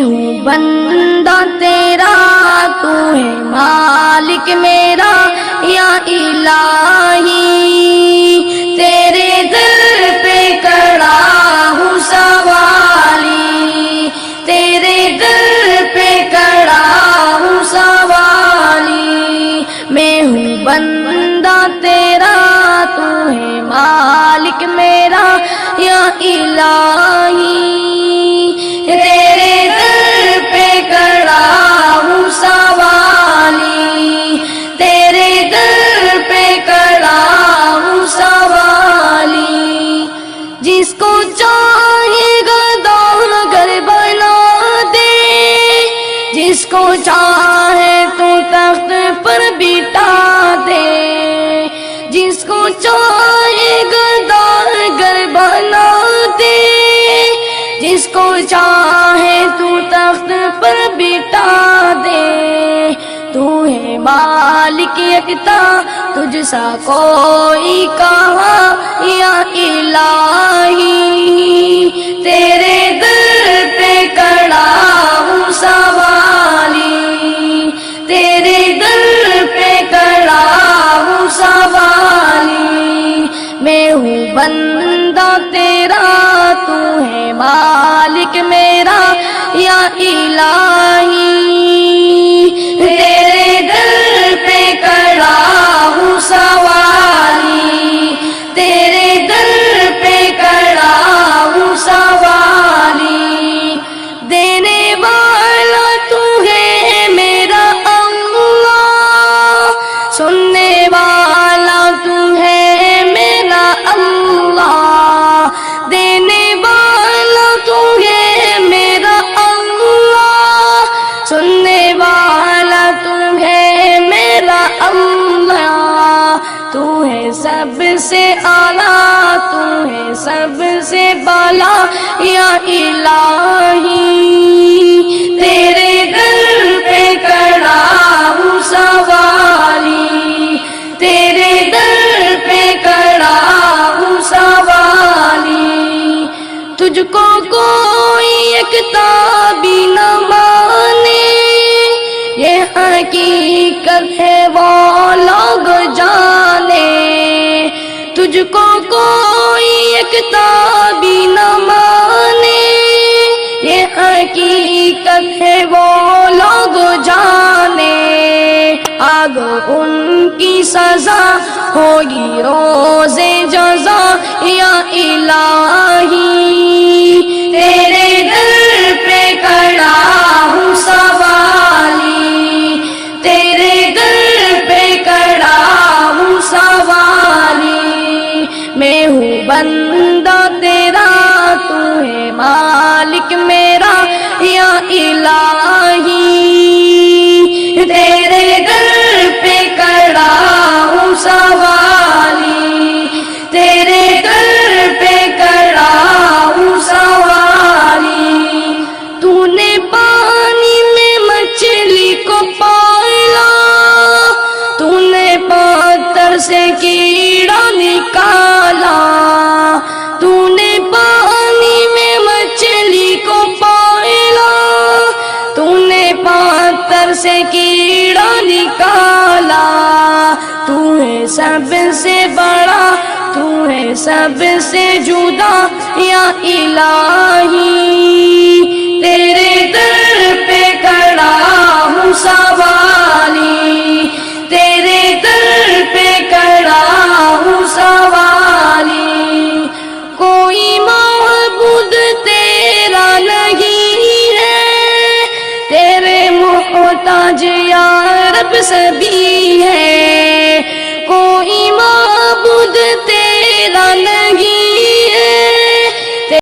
ہوں بندہ تیرا، تو ہے مالک میرا یا الہی، تیرے در پہ کھڑا ہوں سوالی، تیرے در پہ کھڑا ہوں سوالی، میں ہوں بندہ تیرا، تو ہے مالک میرا یا الہی، تیرے در پہ کھڑا ہوں سوالی، تیرے در پہ کھڑا ہوں سوالی، جس کو چاہے گدا گر بنا دے، جس کو چاہے تو تخت پر بٹھا دے، جس کو چاہے گدا گر بنا دے، جس کو چاہے تو تخت پر بٹھا دے، تو ہے مالک یکتا تجھ سا کوئی کہاں یا الہی، تیرے در پہ کھڑا ہوں سوالی، تیرے در پہ کھڑا ہوں سوالی، میں ہوں بندہ تیرا، تو ہے مالک میرا یا الہی، تیرے در پہ کھڑا ہوں سوالی، تیرے در پہ کھڑا ہوں سوالی، دینے والا تو ہے میرا اللہ، سننے والا تو ہے میرا اللہ، دینے والا تو ہے میرا اللہ، سننے والا تو ہے میرا اللہ، تو ہے سب سے اعلیٰ، تو ہے سب سے بالا یا الہی، تیرے در پہ کھڑا ہوں سوالی، تیرے در پہ کھڑا ہوں سوالی، تجھ کو کوئی یکتا بھی نہ مانے، یہ حقیقت ہے وہ لوگ جانے، تجھ کو کوئی یکتا بھی نہ مانے، یہ حقیقت ہے وہ لوگ جانے، آگ ان کی سزا ہوگی روز جزا یا الہی، تیرے در پہ کھڑا ہوں سوالی، تیرے در پہ کھڑا ہوں سوالی، میں ہوں بندہ تیرا، تو ہے مالک میرا یا الہی، تیرے در پہ کھڑا ہوں سوالی، تیرے در پہ کھڑا ہوں سوالی، تو نے پانی میں مچھلی کو پالا، تو نے پتھر سے کیڑا نکالا، تو نے پانی میں مچھلی کو پالا، تو نے پتھر سے کیڑا نکالا، تو ہے سب سے بڑا، تو ہے سب سے جدا یا الہی، تیرے در پہ کھڑا ہوں سوالی، تیرے در پہ کھڑا ہوں سوالی، کوئی معبود تیرا نہیں ہے، تیرے محتاج یا رب سبھی ہے، کوئی معبود تیرا نہیں